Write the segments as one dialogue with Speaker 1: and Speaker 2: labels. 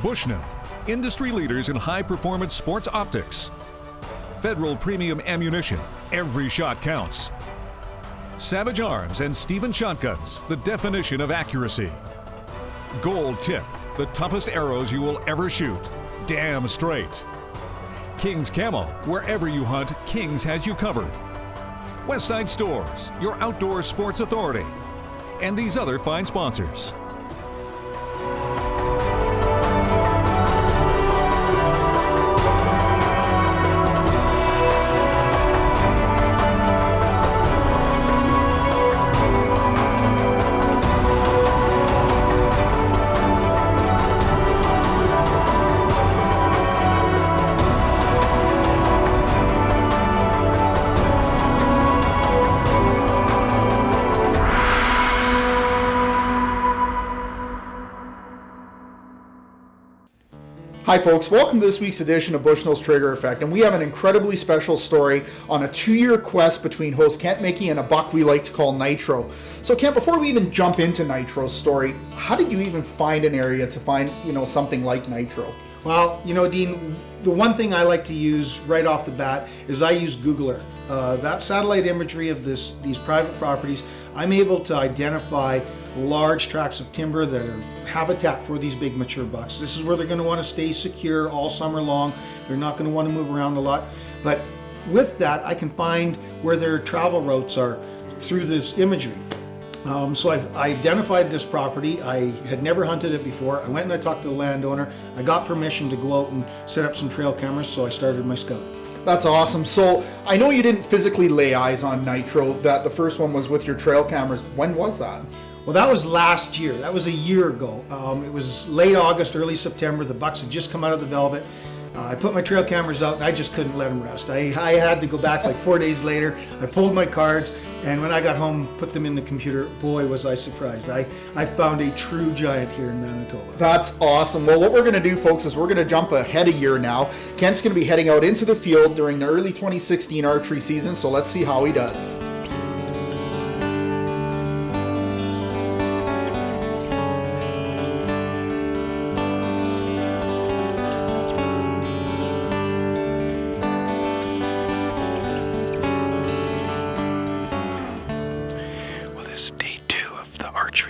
Speaker 1: Bushnell, industry leaders in high-performance sports optics. Federal Premium Ammunition, every shot counts. Savage Arms and Stephen Shotguns, the definition of accuracy. Gold Tip, the toughest arrows you will ever shoot. Damn straight. King's Camo, wherever you hunt, King's has you covered. Westside Stores, your outdoor sports authority. And these other fine sponsors.
Speaker 2: Hi folks, welcome to this week's edition of Bushnell's Trigger Effect, and we have an incredibly special story on a 2-year quest between Host Kent Michie and a buck we like to call Nitro. So Kent, before we even jump into Nitro's story, how did you even find an area to find, something like Nitro?
Speaker 3: Well, Dean, the one thing I like to use right off the bat is I use Google Earth. That satellite imagery of these private properties, I'm able to identify large tracts of timber that are habitat for these big mature bucks. This is where they're going to want to stay secure all summer long. They're not going to want to move around a lot. But with that, I can find where their travel routes are through this imagery. So I've identified this property. I had never hunted it before. I went and I talked to the landowner. I got permission to go out and set up some trail cameras, so I started my scout.
Speaker 2: That's awesome. So I know you didn't physically lay eyes on Nitro, that the first one was with your trail cameras. When was that?
Speaker 3: Well, that was last year. That was a year ago. It was late August, early September. The bucks had just come out of the velvet. I put my trail cameras out and I just couldn't let them rest. I had to go back like 4 days later. I pulled my cards, and when I got home, put them in the computer, boy, was I surprised. I found a true giant here in Manitoba.
Speaker 2: That's awesome. Well, what we're going to do, folks, is we're going to jump ahead a year now. Kent's going to be heading out into the field during the early 2016 archery season, so let's see how he does.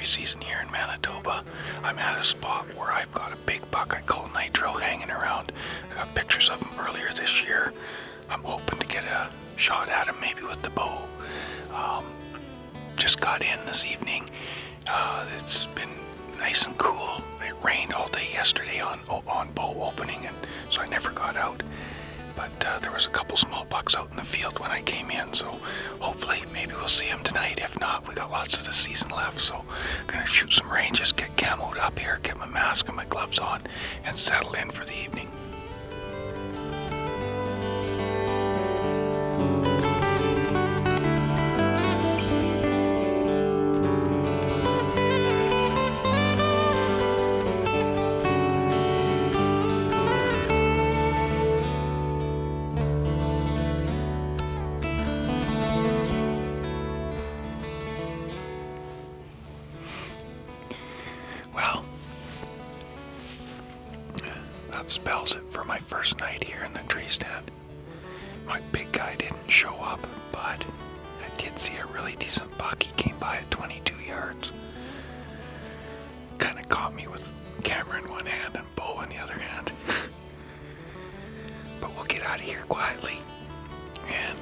Speaker 4: Season here in Manitoba. I'm at a spot where I've got a big buck I call Nitro hanging around. I got pictures of him earlier this year. I'm hoping to get a shot at him, maybe with the bow. Just got in this evening. It's been nice and cool. It rained all day yesterday on bow opening, and so I never got out. But there was a couple small bucks out in the field when I came in, so hopefully maybe we'll see them tonight. If not, we got lots of the season left, so I'm gonna shoot some ranges, get camoed up here, get my mask and my gloves on, and settle in for the evening. Spells it for my first night here in the tree stand. My big guy didn't show up, but I did see a really decent buck. He came by at 22 yards. Kind of caught me with camera in one hand and bow in the other hand. But we'll get out of here quietly, and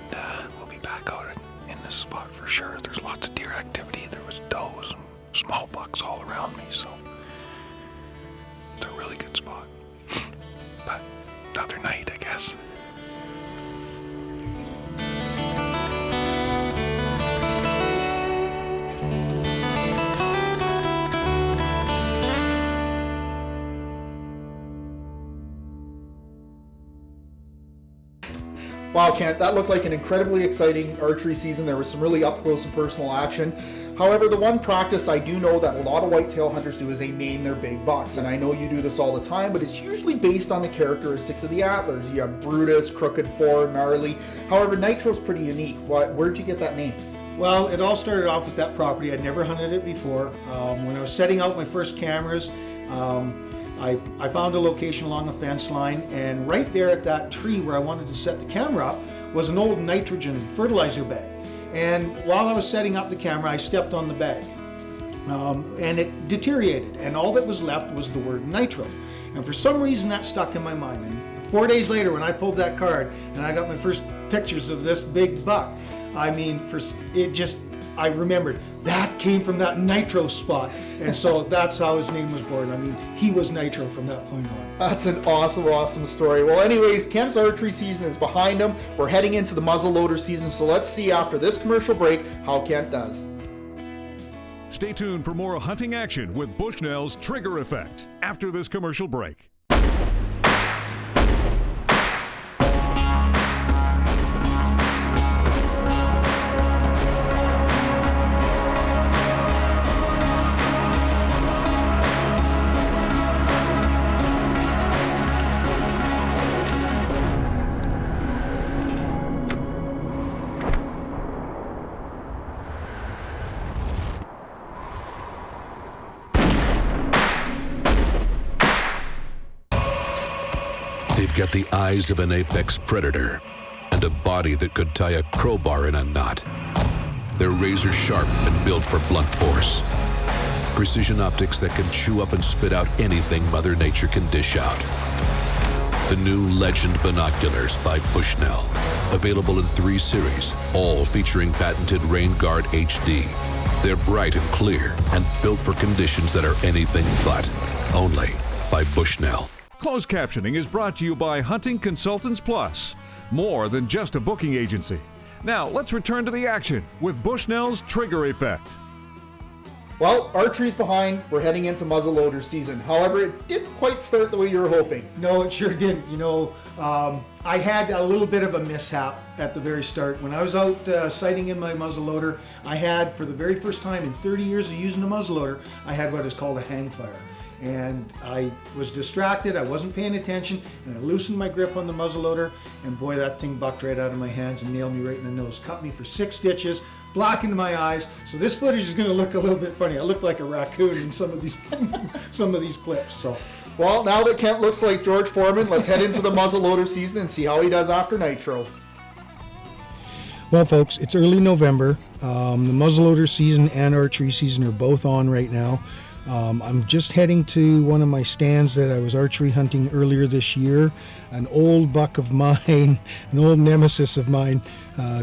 Speaker 4: we'll be back out in this spot for sure. There's lots of deer activity. There was does and small bucks all around me, so it's a really good spot. But another night, I guess.
Speaker 2: Wow, Kent, that looked like an incredibly exciting archery season. There was some really up close and personal action. However, the one practice I do know that a lot of whitetail hunters do is they name their big bucks. And I know you do this all the time, but it's usually based on the characteristics of the antlers. You have Brutus, Crooked 4, Gnarly. However, Nitro's pretty unique. Where'd you get that name?
Speaker 3: Well, it all started off with that property. I'd never hunted it before. When I was setting out my first cameras, I found a location along a fence line, and right there at that tree where I wanted to set the camera up was an old nitrogen fertilizer bag. And while I was setting up the camera, I stepped on the bag. And it deteriorated, and all that was left was the word Nitro. And for some reason that stuck in my mind. And 4 days later, when I pulled that card and I got my first pictures of this big buck, I mean, I remembered that came from that Nitro spot. And so that's how his name was born. I mean, he was Nitro from that point on.
Speaker 2: That's an awesome, awesome story. Well, anyways, Kent's archery season is behind him. We're heading into the muzzleloader season, so let's see after this commercial break how Kent does.
Speaker 1: Stay tuned for more hunting action with Bushnell's Trigger Effect after this commercial break.
Speaker 5: They've got the eyes of an apex predator and a body that could tie a crowbar in a knot. They're razor sharp and built for blunt force. Precision optics that can chew up and spit out anything Mother Nature can dish out. The new Legend binoculars by Bushnell. Available in 3 series, all featuring patented Rain Guard HD. They're bright and clear and built for conditions that are anything but. Only by Bushnell.
Speaker 1: Closed captioning is brought to you by Hunting Consultants Plus. More than just a booking agency. Now, let's return to the action with Bushnell's Trigger Effect.
Speaker 2: Well, archery's behind. We're heading into muzzleloader season. However, it didn't quite start the way you were hoping.
Speaker 3: No, it sure didn't. You know, I had a little bit of a mishap at the very start. When I was out sighting in my muzzleloader, I had, for the very first time in 30 years of using a muzzleloader, I had what is called a hang fire. And I was distracted, I wasn't paying attention, and I loosened my grip on the muzzleloader, and boy, that thing bucked right out of my hands and nailed me right in the nose. Cut me for 6 stitches, blackened my eyes. So this footage is going to look a little bit funny. I look like a raccoon in some of these clips. So,
Speaker 2: well, now that Kent looks like George Foreman, let's head into the muzzleloader season and see how he does after Nitro.
Speaker 3: well, folks, it's early November. The muzzleloader season and archery season are both on right now. I'm just heading to one of my stands that I was archery hunting earlier this year. An old buck of mine, an old nemesis of mine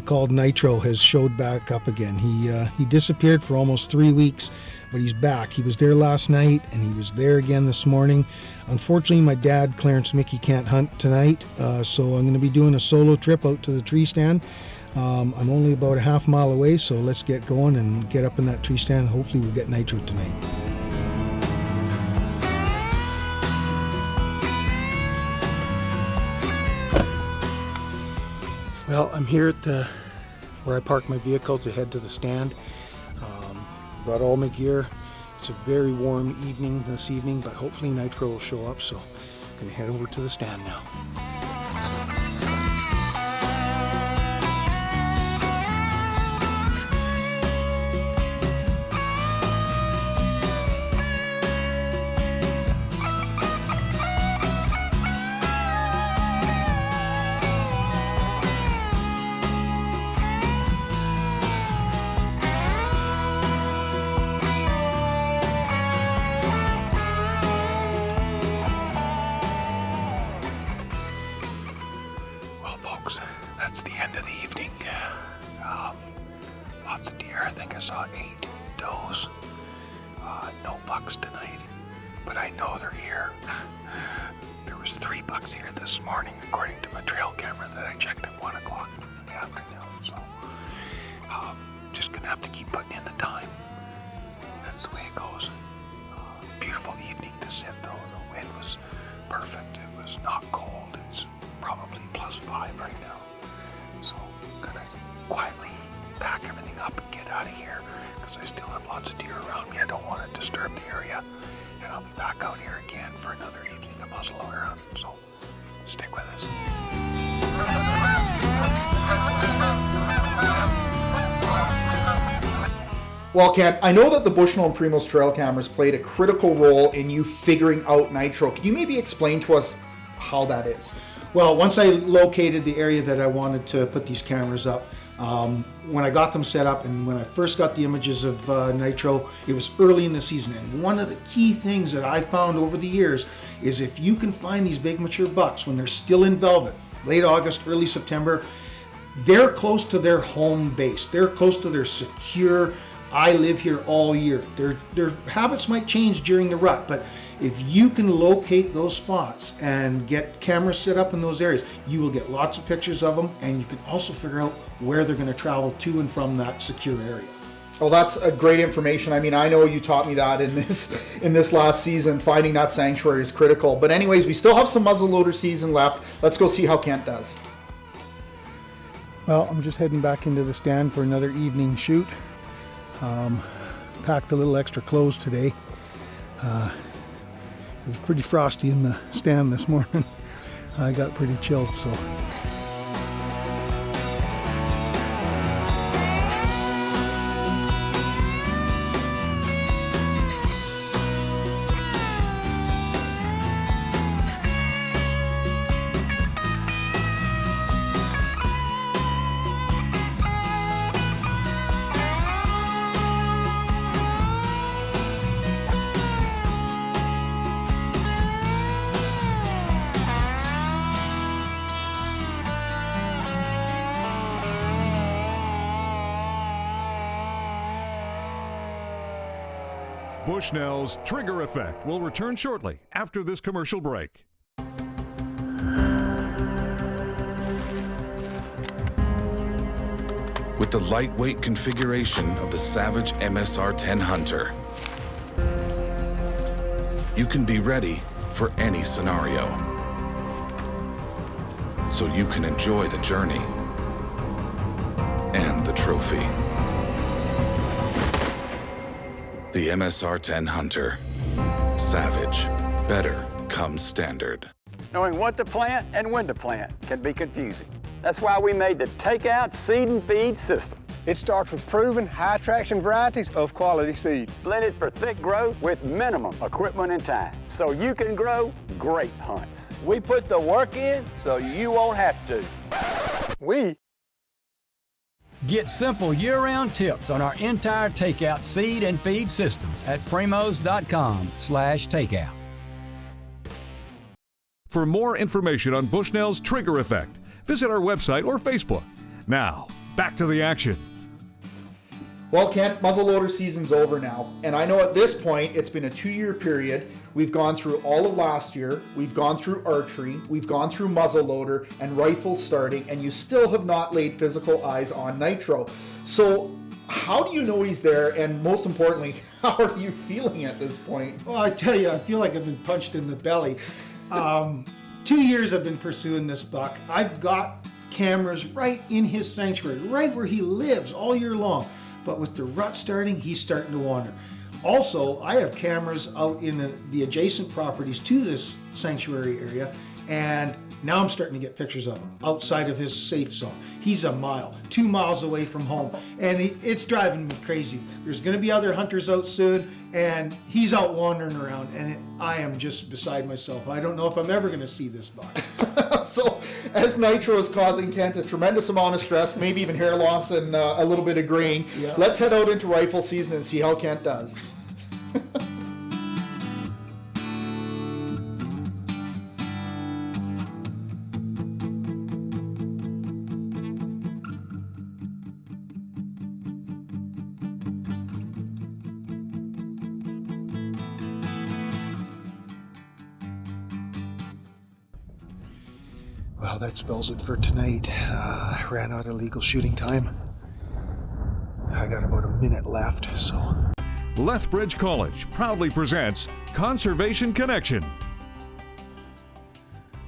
Speaker 3: called Nitro has showed back up again. He disappeared for almost 3 weeks, but he's back. He was there last night and he was there again this morning. Unfortunately, my dad, Clarence Michie, can't hunt tonight, so I'm going to be doing a solo trip out to the tree stand. I'm only about a half mile away, so let's get going and get up in that tree stand. Hopefully we'll get Nitro tonight. Well, I'm here at where I parked my vehicle to head to the stand. Brought all my gear. It's a very warm evening this evening, but hopefully Nitro will show up, so I'm going to head over to the stand now.
Speaker 4: That's the end of the evening. Lots of deer. I think I saw 8 does. No bucks tonight, but I know they're here. There was 3 bucks here this morning, according to my trail camera that I checked at 1 o'clock in the afternoon. So, just gonna have to keep putting in the time. That's the way it goes. Beautiful evening to sit though. The wind was perfect. It was not cold. It's probably +5 right now. So I'm gonna quietly pack everything up and get out of here because I still have lots of deer around me. I don't want to disturb the area, and I'll be back out here again for another evening of muzzleloader hunting. So stick with us.
Speaker 2: Well, Kent, I know that the Bushnell and Primos trail cameras played a critical role in you figuring out Nitro. Can you maybe explain to us how that is?
Speaker 3: Well, once I located the area that I wanted to put these cameras up, when I got them set up and when I first got the images of Nitro, it was early in the season. And one of the key things that I found over the years is if you can find these big mature bucks when they're still in velvet, late August, early September, they're close to their home base. They're close to their secure, I live here all year. Their habits might change during the rut, but if you can locate those spots and get cameras set up in those areas, you will get lots of pictures of them, and you can also figure out where they're going to travel to and from that secure area.
Speaker 2: Well, that's a great information. I mean, I know you taught me that in this last season. Finding that sanctuary is critical. But anyways, we still have some muzzleloader season left. Let's go see how Kent does.
Speaker 6: Well, I'm just heading back into the stand for another evening shoot. Packed a little extra clothes today. It was pretty frosty in the stand this morning. I got pretty chilled, so.
Speaker 1: Bushnell's Trigger Effect will return shortly after this commercial break.
Speaker 7: With the lightweight configuration of the Savage MSR-10 Hunter, you can be ready for any scenario, so you can enjoy the journey and the trophy. The MSR-10 Hunter. Savage. Better comes standard.
Speaker 8: Knowing what to plant and when to plant can be confusing. That's why we made the Takeout Seed and Feed system.
Speaker 9: It starts with proven high traction varieties of quality seed.
Speaker 8: Blended for thick growth with minimum equipment and time, so you can grow great hunts. We put the work in so you won't have to.
Speaker 10: Get simple year-round tips on our entire Takeout Seed and Feed system at primos.com/takeout.
Speaker 1: For more information on Bushnell's Trigger Effect, visit our website or Facebook. Now, back to the action.
Speaker 2: Well, Kent, muzzleloader season's over now, and I know at this point it's been a 2-year period. We've gone through all of last year, we've gone through archery, we've gone through muzzleloader and rifles starting, and you still have not laid physical eyes on Nitro. So how do you know he's there, and most importantly, how are you feeling at this point?
Speaker 3: Well, I tell you, I feel like I've been punched in the belly. 2 years I've been pursuing this buck. I've got cameras right in his sanctuary, right where he lives all year long. But with the rut starting, he's starting to wander. Also, I have cameras out in the adjacent properties to this sanctuary area, and now I'm starting to get pictures of him outside of his safe zone. He's a mile, 2 miles away from home, and it's driving me crazy. There's going to be other hunters out soon, and he's out wandering around, and I am just beside myself. I don't know if I'm ever going to see this buck.
Speaker 2: So, as Nitro is causing Kent a tremendous amount of stress, maybe even hair loss and a little bit of graying, let's head out into rifle season and see how Kent does.
Speaker 6: Well, that spells it for tonight. Ran out of legal shooting time. I got about a minute left, so.
Speaker 1: Lethbridge College proudly presents Conservation Connection.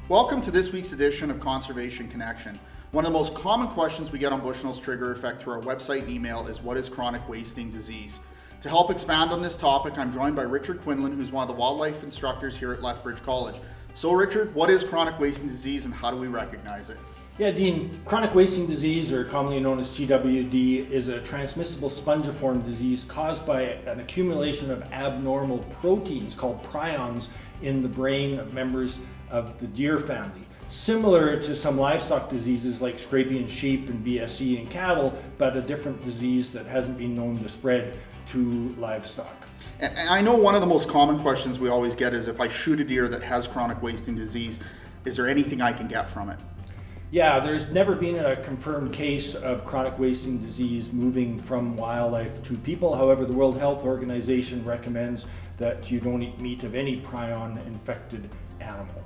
Speaker 2: Welcome to this week's edition of Conservation Connection. One of the most common questions we get on Bushnell's Trigger Effect through our website and email is, what is chronic wasting disease? To help expand on this topic, I'm joined by Richard Quinlan, who's one of the wildlife instructors here at Lethbridge College. So Richard, what is chronic wasting disease and how do we recognize it?
Speaker 11: Yeah, Dean, chronic wasting disease, or commonly known as CWD, is a transmissible spongiform disease caused by an accumulation of abnormal proteins called prions in the brain of members of the deer family. Similar to some livestock diseases like scrapie in sheep and BSE in cattle, but a different disease that hasn't been known to spread to livestock.
Speaker 2: And I know one of the most common questions we always get is, if I shoot a deer that has chronic wasting disease, is there anything I can get from it?
Speaker 11: Yeah, there's never been a confirmed case of chronic wasting disease moving from wildlife to people. However, the World Health Organization recommends that you don't eat meat of any prion-infected animal.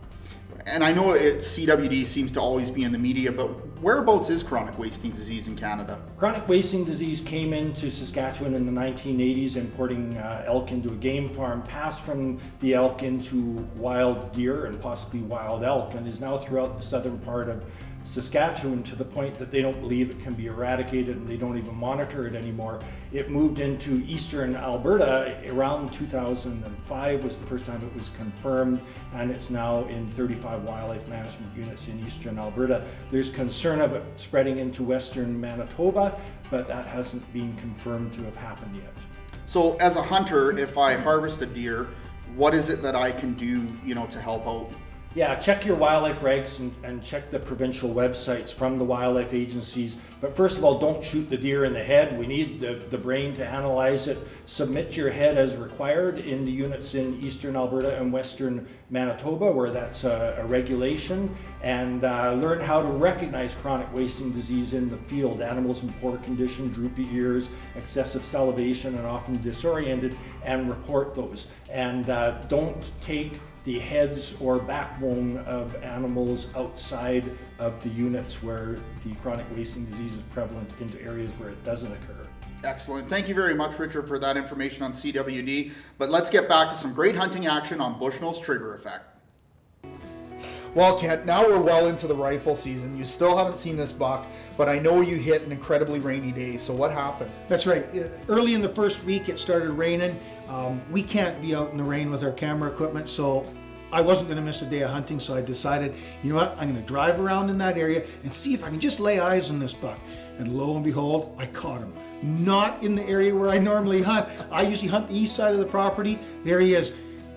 Speaker 2: And I know CWD seems to always be in the media, but whereabouts is chronic wasting disease in Canada?
Speaker 11: Chronic wasting disease came into Saskatchewan in the 1980s, importing elk into a game farm, passed from the elk into wild deer and possibly wild elk, and is now throughout the southern part of Saskatchewan, to the point that they don't believe it can be eradicated and they don't even monitor it anymore. It moved into eastern Alberta around 2005 was the first time it was confirmed, and it's now in 35 wildlife management units in eastern Alberta. There's concern of it spreading into western Manitoba, but that hasn't been confirmed to have happened yet.
Speaker 2: So as a hunter, if I harvest a deer, what is it that I can do, to help out?
Speaker 11: Yeah, check your wildlife regs and check the provincial websites from the wildlife agencies. But first of all, don't shoot the deer in the head. We need the brain to analyze it. Submit your head as required in the units in eastern Alberta and western Manitoba, where that's a regulation. And learn how to recognize chronic wasting disease in the field. Animals in poor condition, droopy ears, excessive salivation, and often disoriented, and report those. And don't take the heads or backbone of animals outside of the units where the chronic wasting disease is prevalent into areas where it doesn't occur.
Speaker 2: Excellent. Thank you very much, Richard, for that information on CWD. But let's get back to some great hunting action on Bushnell's trigger effect. Well, Kent, now we're well into the rifle season. You still haven't seen this buck, but I know you hit an incredibly rainy day. So what happened?
Speaker 3: That's right. Early in the first week, it started raining. We can't be out in the rain with our camera equipment, so I wasn't going to miss a day of hunting, so I decided, you know what, I'm going to drive around in that area and see if I can just lay eyes on this buck. And lo and behold, I caught him. Not in the area where I normally hunt. I usually hunt the east side of the property. There he is,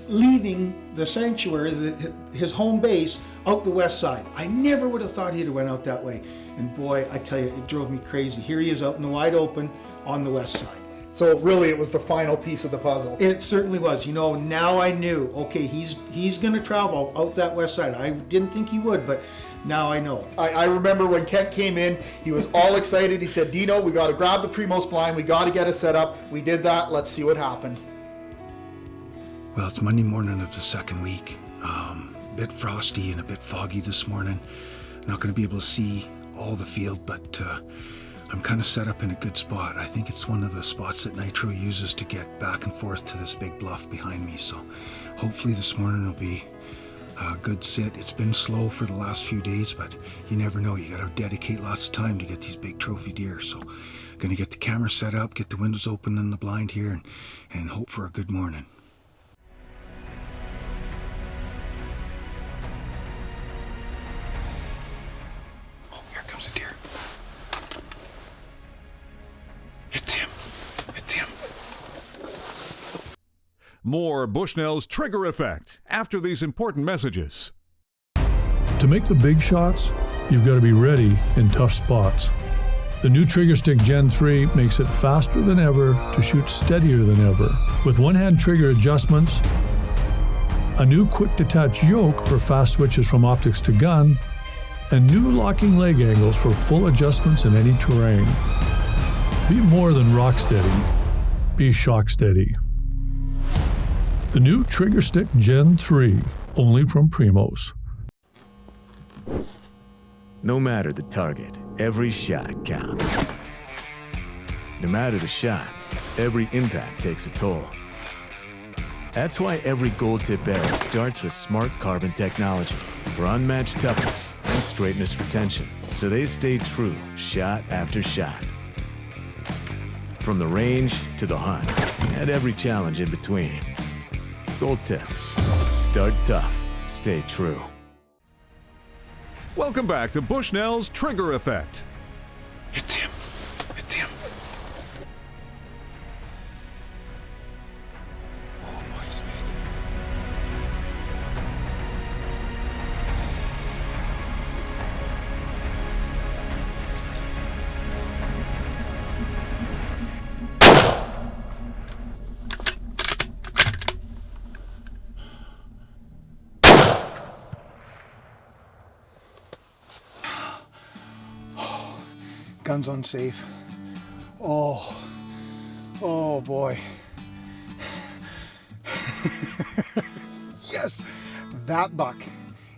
Speaker 3: leaving the sanctuary, his home base, out the west side. I never would have thought he'd have went out that way. And boy, I tell you, it drove me crazy. Here he is out in the wide open on the west side.
Speaker 2: So really, it was the final piece of the puzzle.
Speaker 3: It certainly was. Now I knew, okay, he's going to travel out that west side. I didn't think he would, but now I know.
Speaker 2: I remember when Kent came in, he was all excited. He said, Dino, we got to grab the Primos blind. We got to get it set up. We did that. Let's see what happened.
Speaker 6: Well, it's Monday morning of the second week. A bit frosty and a bit foggy this morning. Not going to be able to see all the field, but I'm kind of set up in a good spot. I think it's one of the spots that Nitro uses to get back and forth to this big bluff behind me. So hopefully this morning will be a good sit. It's been slow for the last few days, but you never know. You got to dedicate lots of time to get these big trophy deer. So I'm going to get the camera set up, get the windows open in the blind here, and hope for a good morning.
Speaker 1: More Bushnell's trigger effect after these important messages.
Speaker 12: To make the big shots, you've got to be ready in tough spots. The new Trigger Stick Gen 3 makes it faster than ever to shoot steadier than ever. With one-hand trigger adjustments, a new quick detach yoke for fast switches from optics to gun, and new locking leg angles for full adjustments in any terrain. Be more than rock steady, be shock steady. The new Trigger Stick Gen 3, only from Primos.
Speaker 13: No matter the target, every shot counts. No matter the shot, every impact takes a toll. That's why every gold tip arrow starts with smart carbon technology for unmatched toughness and straightness retention, so they stay true shot after shot. From the range to the hunt, and every challenge in between. Gold Tip. Start tough, stay true.
Speaker 1: Welcome back to Bushnell's Trigger Effect.
Speaker 4: It's him. It's him. Oh, my speed.
Speaker 3: Gun's unsafe. Oh boy. Yes, that buck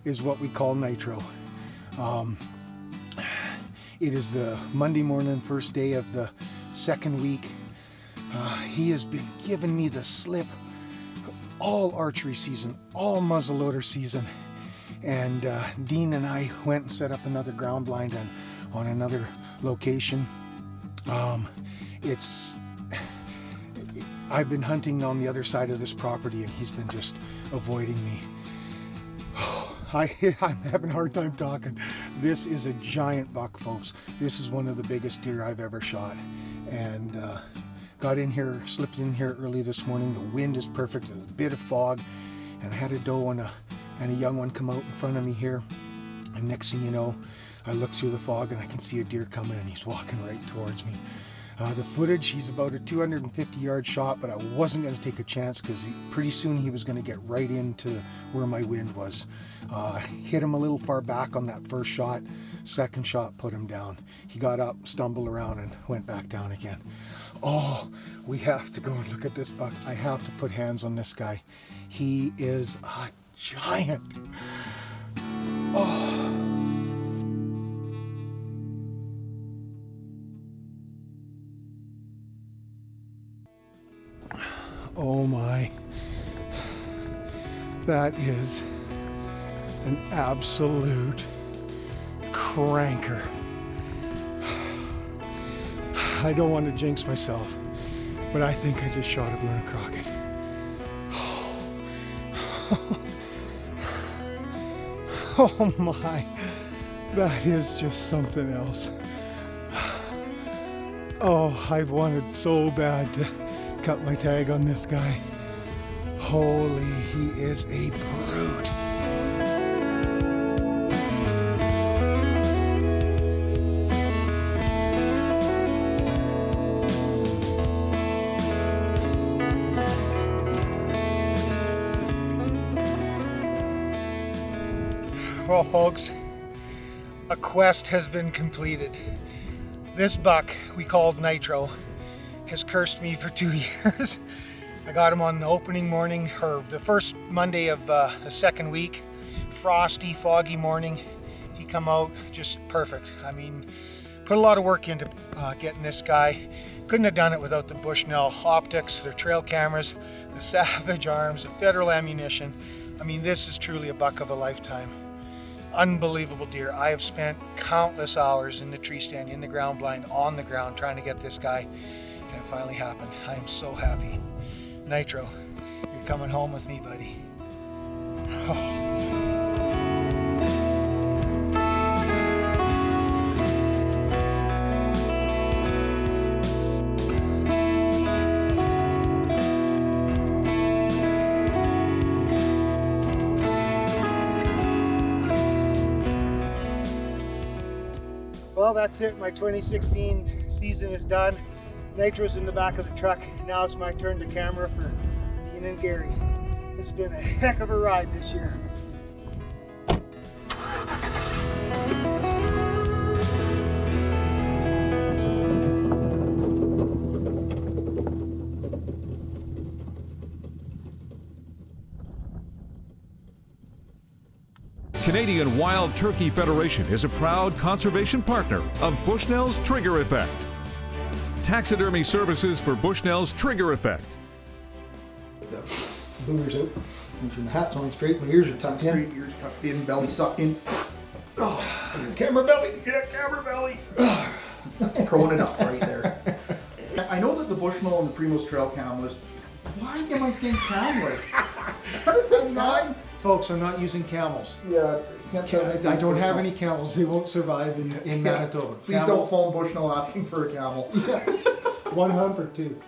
Speaker 3: is what we call Nitro. It is the Monday morning, first day of the second week. He has been giving me the slip all archery season, all muzzleloader season. And Dean and I went and set up another ground blind and on another location. I've been hunting on the other side of this property and he's been just avoiding me. I'm having a hard time talking. This is a giant buck, folks. This is one of the biggest deer I've ever shot. And got in here, slipped in here early this morning. The wind is perfect, there's a bit of fog, and I had a doe and a young one come out in front of me here. And next thing you know, I look through the fog and I can see a deer coming and he's walking right towards me. The footage, he's about a 250-yard shot, but I wasn't going to take a chance because pretty soon he was going to get right into where my wind was. Hit him a little far back on that first shot. Second shot put him down. He got up, stumbled around, and went back down again. Oh, we have to go and look at this buck. I have to put hands on this guy. He is a giant. Oh. Oh my, that is an absolute cranker. I don't want to jinx myself, but I think I just shot a Boone and Crockett. Oh my, that is just something else. Oh, I've wanted so bad to cut my tag on this guy. Holy, he is a brute. Well, folks, a quest has been completed. This buck we called Nitro has cursed me for 2 years. I got him on the opening morning, or the first Monday of the second week. Frosty, foggy morning. He come out just perfect. I mean, put a lot of work into getting this guy. Couldn't have done it without the Bushnell optics, their trail cameras, the Savage arms, the Federal ammunition. I mean, this is truly a buck of a lifetime. Unbelievable deer. I have spent countless hours in the tree stand, in the ground blind, on the ground, trying to get this guy. And it finally happened. I am so happy. Nitro, you're coming home with me, buddy. Oh. Well, that's it. My 2016 season is done. Nitro's in the back of the truck. Now it's my turn to camera for Dean and Gary. It's been a heck of a ride this year.
Speaker 1: Canadian Wild Turkey Federation is a proud conservation partner of Bushnell's Trigger Effect. Taxidermy services for Bushnell's Trigger Effect.
Speaker 3: The booger's out. Make sure the hat's on straight, my ears are tucked in.
Speaker 2: Straight, ears tucked in, belly sucked in.
Speaker 3: Oh, camera belly, yeah, camera belly.
Speaker 2: That's crowing it up right there. I know that the Bushnell and the Primos trail cameras, why am I saying cameras? What is it, 9?
Speaker 3: folks, I'm not using camels.
Speaker 2: Yeah,
Speaker 3: I don't have any camels. They won't survive in Manitoba.
Speaker 2: Please don't phone Bushnell asking for a camel.
Speaker 3: One humper too.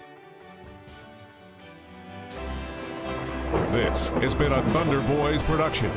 Speaker 1: This has been a Thunder Boys production.